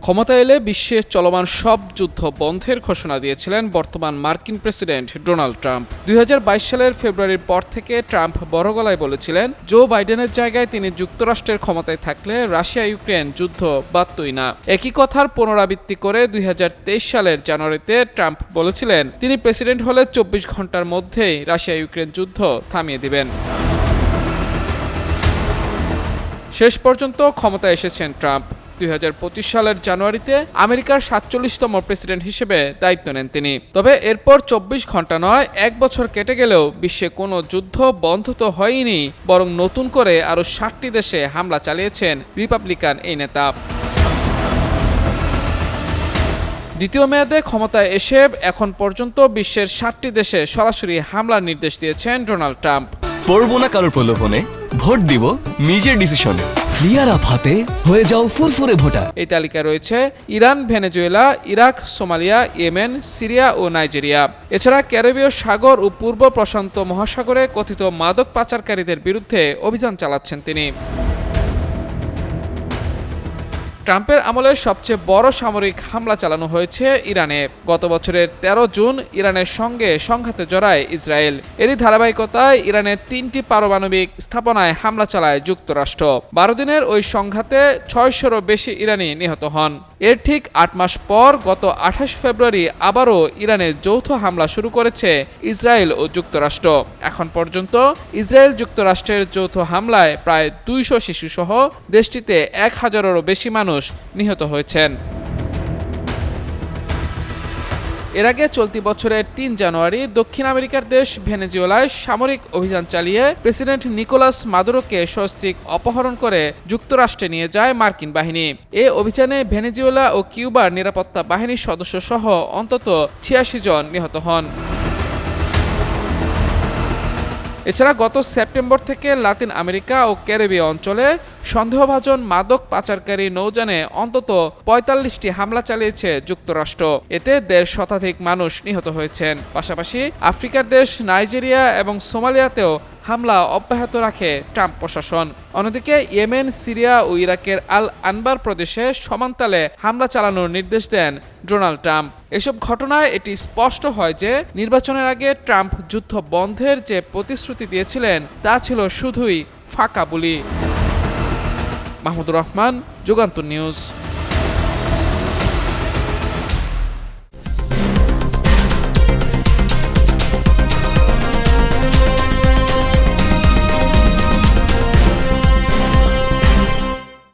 ক্ষমতা এলে বিশ্বে চলমান সব যুদ্ধ বন্ধের ঘোষণা দিয়েছিলেন বর্তমান মার্কিন প্রেসিডেন্ট ডোনাল্ড ট্রাম্প। 2022 সালের ফেব্রুয়ারির পর থেকে ট্রাম্প বড় গলায় বলেছিলেন জো বাইডেনের জায়গায় তিনি যুক্তরাষ্ট্রের ক্ষমতায় থাকলে রাশিয়া ইউক্রেন যুদ্ধ বাধতই না। একই কথার পুনরাবৃত্তি করে 2023 সালের জানুয়ারিতে ট্রাম্প বলেছিলেন তিনি প্রেসিডেন্ট হলে 24 ঘন্টার মধ্যেই রাশিয়া ইউক্রেন যুদ্ধ থামিয়ে দিবেন। শেষ পর্যন্ত ক্ষমতায় এসেছেন ট্রাম্প। 2025 সালের জানুয়ারিতে আমেরিকার 47তম প্রেসিডেন্ট হিসেবে দায়িত্ব নেন তিনি। তবে এরপর 24 ঘন্টা নয় 1 বছর কেটে গেলেও বিশ্বে কোনো যুদ্ধ বন্ধ তো হয়নি, বরং নতুন করে আরও 60টি দেশে হামলা চালিয়েছেন রিপাবলিকান এই নেতা। দ্বিতীয় মেয়াদে ক্ষমতায় এসে এখন পর্যন্ত বিশ্বের 60টি দেশে সরাসরি হামলার নির্দেশ দিয়েছেন ডোনাল্ড ট্রাম্প। পড়বো না কারোর প্রলোভনে, ভোট দিব নিজের ডিসিশনে। ক্লিয়ার আপ হাতে হয়ে যাও ফুরফুরে ভোটার। এই তালিকায় রয়েছে Iran, Venezuela, Iraq, Somalia, Yemen, Syria ও নাইজেরিয়া। এছাড়া ক্যারিবীয় সাগর ও পূর্ব প্রশান্ত মহাসাগরে কথিত মাদক পাচারকারীদের বিরুদ্ধে অভিযান চালাচ্ছেন তিনি। ট্রাম্পের আমলে সবচেয়ে বড় সামরিক হামলা চালানো হয়েছে ইরানে। গত বছরের 13 জুন ইরানের সঙ্গে সংঘাতে জড়ায় ইসরায়েল। এরই ধারাবাহিকতায় ইরানের 3টি পারমাণবিক স্থাপনায় হামলা চালায় যুক্তরাষ্ট্র। 12 দিনের ওই সংঘাতে 600-রও বেশি ইরানি নিহত হন। এর ঠিক 8 মাস পর গত 28 ফেব্রুয়ারি আবারও ইরানে যৌথ হামলা শুরু করেছে ইসরায়েল ও যুক্তরাষ্ট্র। এখন পর্যন্ত ইসরায়েল যুক্তরাষ্ট্রের যৌথ হামলায় প্রায় 200 শিশুসহ দেশটিতে 1000-এরও বেশি মানুষ নিহত হয়েছেন। এর আগে চলতি বছরের 3 জানুয়ারি দক্ষিণ আমেরিকার দেশ ভেনেজুয়েলায় সামরিক অভিযান চালিয়ে প্রেসিডেন্ট নিকোলাস মাদুরোকে সস্ত্রীক অপহরণ করে যুক্তরাষ্ট্রে নিয়ে যায় মার্কিন বাহিনী। এ অভিযানে ভেনেজুয়েলা ও কিউবার নিরাপত্তা বাহিনীর সদস্য সহ অন্তত 86 জন নিহত হন। এছাড়া গত সেপ্টেম্বর থেকে লাতিন আমেরিকা ও ক্যারিবীয় অঞ্চলে সন্দেহভাজন মাদক পাচারকারী নৌযানে অন্তত 45টি হামলা চালিয়েছে যুক্তরাষ্ট্র। এতে 1.5 শতাধিক মানুষ নিহত হয়েছেন। পাশাপাশি আফ্রিকার দেশ নাইজেরিয়া এবং সোমালিয়াতেও হামলা অব্যাহত রাখে ট্রাম্প প্রশাসন। অন্যদিকে ইয়েমেন, সিরিয়া ও ইরাকের আল আনবার প্রদেশে সমান্তালে হামলা চালানোর নির্দেশ দেন ডোনাল্ড ট্রাম্প। এসব ঘটনায় এটি স্পষ্ট হয় যে নির্বাচনের আগে ট্রাম্প যুদ্ধ বন্ধের যে প্রতিশ্রুতি দিয়েছিলেন তা ছিল শুধুই ফাঁকা বুলি। মাহমুদুর রহমান, যুগান্তর নিউজ।